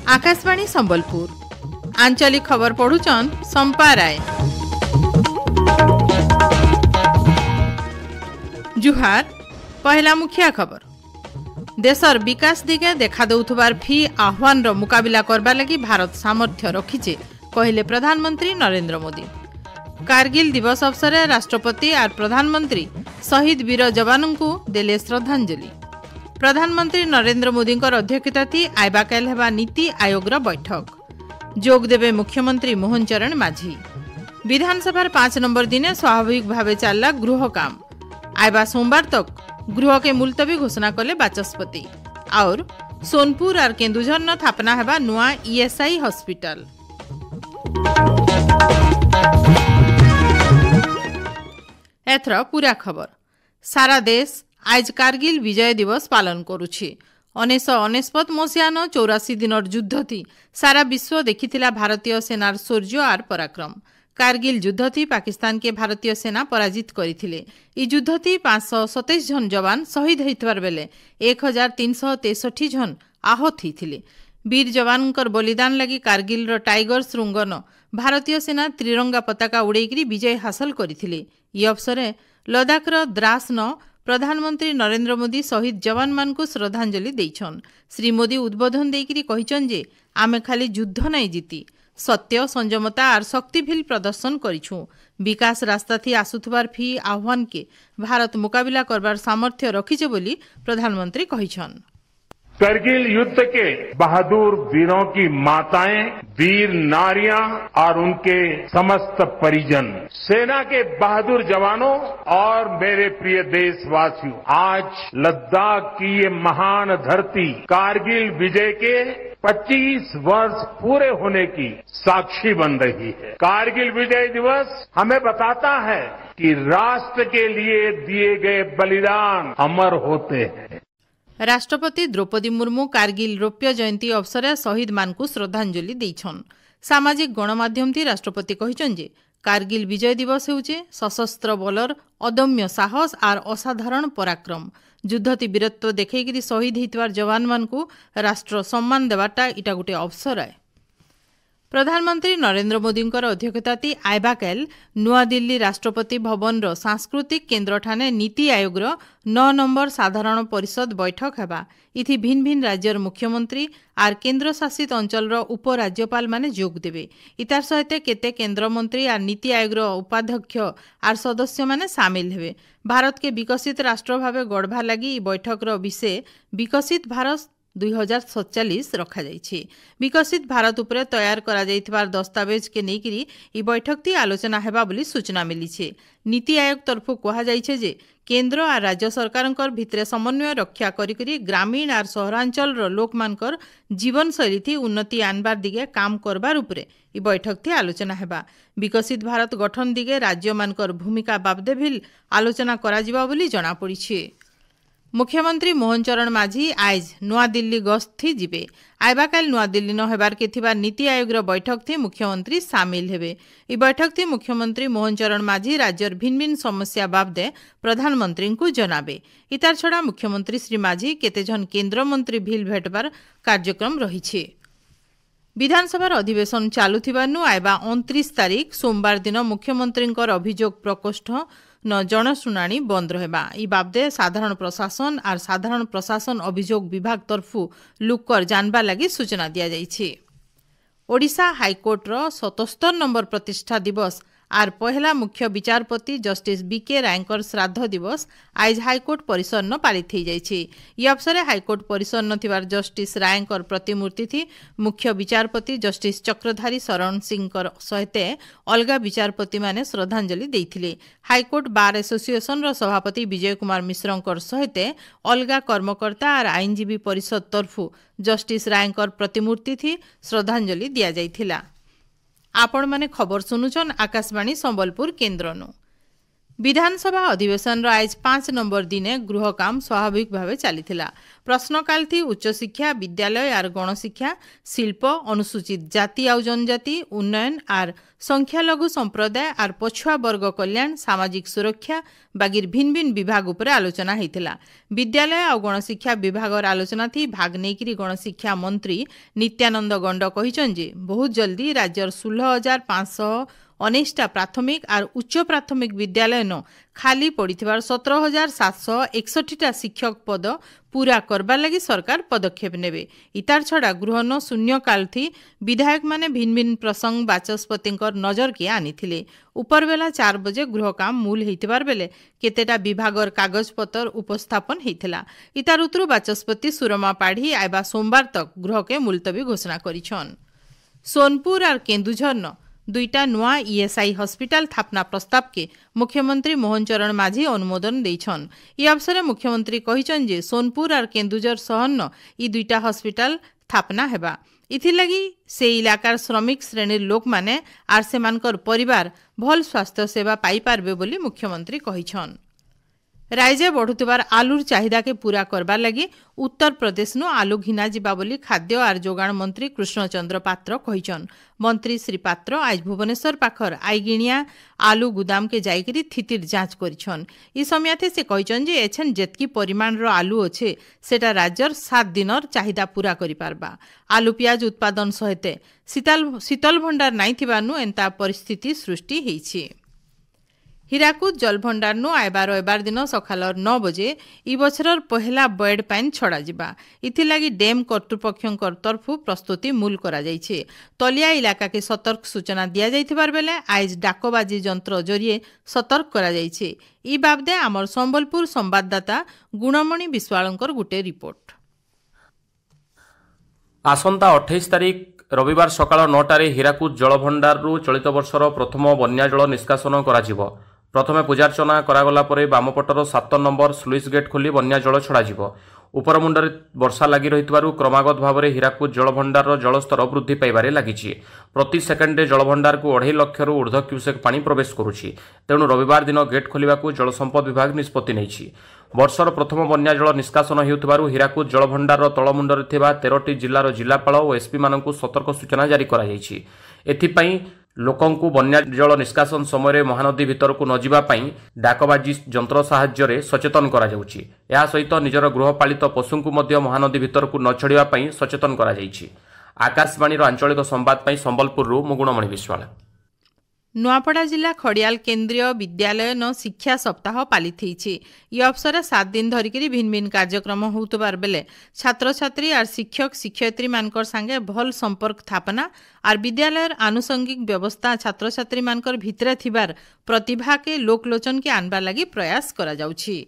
आकाशवाणी संबलपुर आंचलिक खबर पढ़ुचन संपा राय। जुहार पहला मुखिया खबर। देशर विकास दिगे देखा दौथुबार फी आह्वान रो मुकाबिला करबा लगी भारत सामर्थ्य रखिचे कहले प्रधानमंत्री नरेंद्र मोदी। कारगिल दिवस अवसर राष्ट्रपति और प्रधानमंत्री शहीद वीर जवानों को देले श्रद्धांजलि। प्रधानमंत्री नरेंद्र मोदी अध्यक्षता आइबा काल हेबा नीति आयोग बैठक। जोग देवे मुख्यमंत्री मोहन चरण माझी। विधानसभा 5 नंबर दिने स्वाभाविक भावे चलला गृह काम। आइबा सोमवार तक गृह के मुलतवी घोषणा कले बाचस्पति। और सोनपुर और केन्दुझर न स्थापना हेबा नुआ ईएसआई हॉस्पिटल। एथर पूरा खबर। सारा देश आज कारगिल विजय दिवस पालन करुछि। 1969 मसीहान 84 दिनर युद्ध थी सारा विश्व देखिथिला भारतीय सेनार शौर्य और पराक्रम। कारगिल युद्ध थी पाकिस्तान के भारतीय सेना पराजित करथिले। ई युद्ध थी 527 जन जवान शहीद होइतबार बेले 1363 जन आहत होइथिले। वीर जवानकर बलिदान लगी कारगिल रो टाइगर श्रृंगन भारतीय सेना त्रिरंगा पताका उड़ेकरी विजय हासिल करथिले। ई अवसर लद्दाख रो द्रास न प्रधानमंत्री नरेंद्र मोदी शहीद जवान मान को श्रद्धांजलि देइछन। श्री मोदी उद्बोधन देकरी कहिछन जे आमे खाली युद्ध नहीं जीति सत्य संयमता और शक्तिशील प्रदर्शन करिछु। विकास रास्ता थी आसुथबार फी आह्वान के भारत मुकाबिला करबार सामर्थ्य रखिছে बोली प्रधानमंत्री कहिछन। करगिल युद्ध के बहादुर वीरों की माताएं, वीर नारियां और उनके समस्त परिजन, सेना के बहादुर जवानों और मेरे प्रिय देशवासियों, आज लद्दाख की ये महान धरती कारगिल विजय के 25 वर्ष पूरे होने की साक्षी बन रही है। कारगिल विजय दिवस हमें बताता है कि राष्ट्र के लिए दिए गए बलिदान अमर होते हैं। राष्ट्रपति द्रौपदी मुर्मू कारगिल रौप्य जयंती अवसर शहीद मान को श्रद्धांजलि देइछन। सामाजिक गणमाध्यम थी राष्ट्रपति कहिछन जे कारगिल विजय दिवस हेउचे सशस्त्र बलर अदम्य साहस और असाधारण पराक्रम। युद्धति वीरत्व देखैकरी शहीद होइतबार जवान मान को राष्ट्र सम्मान देवाटा इटा गोटे अवसर है। प्रधानमंत्री नरेंद्र मोदी अध्यक्षता आइबा काल नुआ दिल्ली राष्ट्रपति भवन रो सांस्कृतिक केन्द्र ठाने नीति आयोग 9 नंबर साधारण परिषद बैठक हेबा। इथि भिन्न भिन्न राज्यर मुख्यमंत्री और केन्द्र शासित अंचल उपराज्यपाल माने जोग देवे। इतार सहित केते केन्द्र मंत्री और नीति आयोग उपाध्यक्ष और सदस्य माने सामिल हेबे। भारत के विकसित राष्ट्र भावे गढ़वा लगी बैठक विषय विकसित भारत 2047 रखा जाइछे। विकसित भारत उपरे तैयार करा जाइतबार दस्तावेज के नेकिरी ई बैठक ती आलोचना हेबा बोली सूचना मिलीछे। नीति आयोग तरफ कहा जाइछे जे केंद्र और राज्य सरकारंकर भितरे समन्वय रक्षा करी ग्रामीण और सहरांचल लोक मानकर जीवन शैली थी उन्नति आनबार दिगे काम करबार उपरे ई बैठक थी आलोचना हेबा। विकसित भारत गठन दिगे राज्य मानकर भूमिका बाबदे भी आलोचना करा जिबा बोली जणा पड़िछे। मुख्यमंत्री मोहन चरण माझी आज नुआ दिल्ली गस्त थी जिबे। आइबा काल नुआ दिल्ली न हेबार के थिबा नीति आयोग बैठक थी मुख्यमंत्री सामिल हेबे। ई बैठक थी मुख्यमंत्री मोहन चरण माझी राज्यर भिन्न भिन्न समस्या बाबदे प्रधानमंत्री को जनाबे। इतार छड़ा मुख्यमंत्री श्री माझी केतेजन केन्द्र मंत्री भिल भेटबार कार्यक्रम रहिछे। विधानसभा अधिवेशन चालुथिबानु आइबा 29 तारीख सोमवार दिन मुख्यमंत्री अभियोग प्रकोष्ठ न जनशुणाणी बंद रहबा। ई बाबदे साधारण प्रशासन और साधारण प्रशासन अभियोग विभाग तरफु लुकर जानबा लगी सूचना दिया जाइछे। ओडिशा हाईकोर्ट 77 नंबर प्रतिष्ठा दिवस आर पहला मुख्य विचारपति जस्टिस बीके रायकर श्राद्ध दिवस आज हाईकोर्ट परिसर न पालित हो जाइछे। ई अवसर हाईकोर्ट परिसर न थिबार जस्टिस रायकर प्रतिमूर्ति थी मुख्य विचारपति जस्टिस चक्रधारी शरण सिंह सहित अलगा विचारपति माने श्रद्धांजलि देइथिले। हाईकोर्ट बार एसोसिएशन रो सभापति विजय कुमार मिश्रंकर सहित अलगा कर्मकर्ता और आईनजीवी परिषद तरफु जस्टिस रायकर प्रतिमूर्ति थी श्रद्धांजलि दिया जाइथिला। आपण माने खबर सुनुचन आकाशवाणी संबलपुर केन्द्रनु। विधानसभा अधिवेशन आज 5 नंबर दिने गृह काम स्वाभाविक भाव चली प्रश्नकाल थी उच्च शिक्षा विद्यालय आर गणशिक्षा शिल्प अनुसूचित जाति आउ जनजाति उन्नयन आर संख्यालघु संप्रदाय आर पछुआ वर्ग कल्याण सामाजिक सुरक्षा बागिर भिन्न भिन्न विभाग उपरे आलोचना होइतिला। विद्यालय आउ गणशिक्षा विभागर आलोचना थी भाग नेकिरी गणशिक्षा मंत्री नित्यानंद गंड कहिछन जे बहुत जल्दी राज्यर 16,519 प्राथमिक आर उच्च प्राथमिक विद्यालय न खाली पड़िथिबार 17,761 शिक्षक पद पूरा करबार लगी सरकार पदक्षेप नेबे। इतार छड़ा गृह न शून्यकाल थी विधायक माने भिन्न भिन्न प्रसंग बाचस्पतिंकर नजर के आनिथिले। उपरबेला 4 बजे गृह काम मूल हेतिबार बेले केतेटा विभागर कागज पत्र उपस्थापन हेतिला। इतार उतरु बाचस्पति सुरमा पाढ़ी आइबा सोमवार तक गृह के मुलतवी घोषणा करिछन। सोनपुर और केन्दुझर न दुईटा नुआ ईएसआई हॉस्पिटल थापना प्रस्ताव के मुख्यमंत्री मोहन चरण माझी अनुमोदन देछन। ई अवसर मुख्यमंत्री कहिछन जे सोनपुर और केन्दुझर सहर न ई दुईटा हॉस्पिटल थापना हेबा। इथिलागी से इलाकार श्रमिक श्रेणी लोक माने आर सेमानकर परिवार भल स्वास्थ्य सेवा पाई पारबे बोली मुख्यमंत्री कहिछन। राज्य बढ़ुथिबार आलूर चाहिदा के पूरा करबार लगी उत्तर प्रदेश नु आलू घिना जिबा बोली खाद्य आर जोगाण मंत्री कृष्णचंद्र पात्र कहिछन। मंत्री श्री पात्र आज भुवनेश्वर पाखर आईगिणिया आलू गुदाम के जाइकरी स्थितिर जांच करिछन। ई समयाथे से कहिछन जे एछन जेतकी परिमाण रो आलू अछि सेटा राज्यर 7 दिनर चाहिदा पूरा करि पारबा। आलू प्याज उत्पादन सहिते शीतल भंडार नाइ थिबानु एंता परिस्थिति सृष्टि हेछि। हीराकुद जलभंडार नु आइबार एबार दिन सकाल 9 बजे ई बछरर पहला बर्ड पाइन छड़ा जिबा। इथिलागी डैम कर्तृपक्षंकर तरफु प्रस्तुति मूल करा जाइछे। तलिया इलाका के सतर्क सूचना दिया जाइथिबार बेले आज डाकबाजी यंत्र जरिए सतर्क करा जाइछे। ई बाबदे आमर संबलपुर संवाददाता गुणमणि विश्वालंकर गुटे रिपोर्ट। आसंता 28 तारिख रविवार सकाल 9टारे हीराकुद जलभंडार चलित वर्षर प्रथम बन्या जल निष्कासन करा। प्रथमे पूजार्चना करागला परे बामपटर 7 नंबर स्लुइस गेट खोली बन्या जल छड़ाଯିब। उपरमुंडरे वर्षा लगी रहितबारु क्रमागत भाव में हीराकुद जलभंडार जलस्तर वृद्धि पाइबारे लागिछि। प्रति सेकेंडे जलभंडार को 2.5 लाख ऊर्ध्व क्यूसेक पानी प्रवेश करुछि। तेणु रविवार दिन गेट खोलिबाकू जलसंपद विभाग निष्पत्ति नेइछि। वर्षर प्रथम बन्या जल निष्कासन हेउथिबारु हीराकुद जलभंडार तळमुंडरे थिबा 13टी जिल्लार जिल्लापाल और एसपी मानकु सतर्क सूचना जारी करा जाइछि। एथिपई लोकंकु बन्या जल निष्कासन समय महानदी भितर को नजिबा पई डाकबाजी यंत्र साहाय्य सचेतन करा जाउछि। या सहित निजर गृहपालित पशुंकु मध्य महानदी भितर को न छड़िबा पई सचेतन करा जाइछि। आकाशवाणीर आंचलिक संवाद पई संबलपुररु मुगुणमणि विश्वाल। नुआपड़ा जिला खड़ियाल केन्द्रीय विद्यालय न शिक्षा सप्ताह पालित होइछि। ई अवसर 7 दिन धरिकी भिन्न भिन्न कार्यक्रम होउतबार बेले छात्र छात्री और शिक्षक शिक्षयित्री मानकर संगे भल संपर्क स्थापना और विद्यालयर आनुषंगिक व्यवस्था छात्र छात्री मानकर भितरे थिबार प्रतिभा के लोकलोचन के आनबा लगी प्रयास करा जाउछि।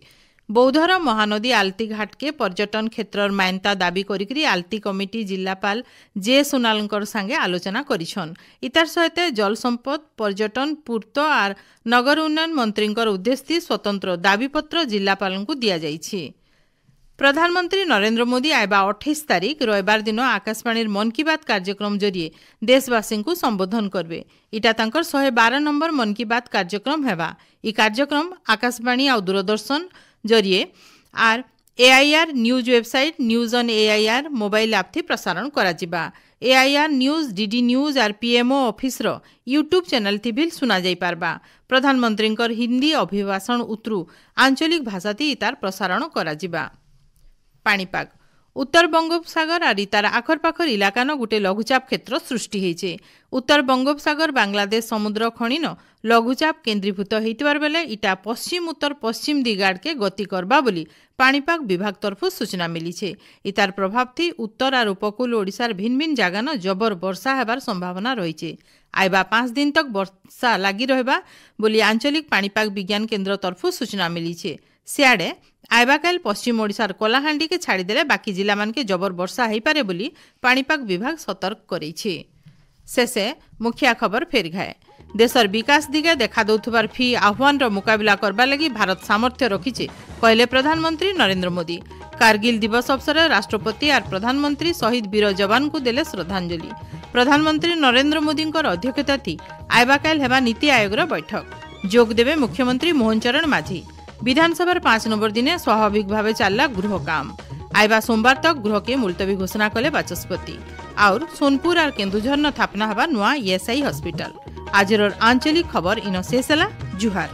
बौद्धर महानदी आलती घाट के पर्यटन क्षेत्रर मान्यता दाबी करिकरी आलती कमिटी जिलापाल जे सोनालकर संगे आलोचना करिछन। इतार सहित जल संपद पर्यटन पूर्त और नगर उन्नयन मंत्रींकर उद्देश्य स्वतंत्र दाबीपत्र जिलापालंकु दिया जाइछि। प्रधानमंत्री नरेंद्र मोदी आइबा 28 तारिख रविवार दिन आकाशवाणी मन की बात कार्यक्रम जरिए देशवासी को संबोधन करबे। इटा तांकर 112 नंबर मन की बात कार्यक्रम हेबा। ई कार्यक्रम आकाशवाणी और दूरदर्शन जरिए आर AIR news website news on AIR mobile app थी प्रसारण करा जिबा। एआईआर न्यूज डीडी न्यूज और पीएमओ ऑफिस रो यूट्यूब चैनल थी भी सुना जाई पारबा। प्रधानमंत्री हिंदी अभिभाषण उतरु आंचलिक भाषा थी इतार प्रसारण करा जिबा। पाणीपाग उत्तर बंगोपसागर और तार आखरपाखर इलाका न गोटे लघुचाप क्षेत्र सृष्टि होइछे। उत्तर बंगोपसागर बांग्लादेश समुद्र खणी न लघुचाप केन्द्रीभूत होइतिबार बेले इटा पश्चिम उत्तर पश्चिम दिगाड़ के गति करबा बोली पाणीपाग विभाग तरफु सूचना मिलीछे। इतार प्रभाव थी उत्तर और उपकूल ओडिशार भिन्न भिन्न जगह न जबर वर्षा हेबार संभावना रहिछे। आइबा 5 दिन तक वर्षा लगी रहबा बोली आंचलिक पाणीपाग विज्ञान केन्द्र तरफु सूचना मिलीछे। सियाड़े आइबाकाल पश्चिम ओडिशार कलाहांडी के छाड़ीदेले बाकी जिला मान के जबर वर्षा हो पारे बोली पाणीपाग विभाग सतर्क करेछे। शेषे मुखिया खबर फेर घाए देशर विकास दिगे देखा दौथुबार फी आह्वान रो मुकाबला करबा लगी भारत सामर्थ्य रखिछे कहले प्रधानमंत्री नरेंद्र मोदी। कारगिल दिवस अवसर राष्ट्रपति और प्रधानमंत्री शहीद वीर जवान को देले श्रद्धांजलि। प्रधानमंत्री नरेंद्र मोदी अध्यक्षता थी आइबाकाल हेबा नीति आयोग बैठक। जोग देवे मुख्यमंत्री मोहन चरण माझी। विधानसभा 5 नंबर दिन स्वाभाविक भाव चलला गृह काम। आइबा सोमवार तक गृह के मुलतवी घोषणा कले बाचस्पति। और सोनपुर और केन्दुझर न थापना हवा नुआ ईएसआई हॉस्पिटल। आजर आंचलिक खबर इन शेष। जुहार।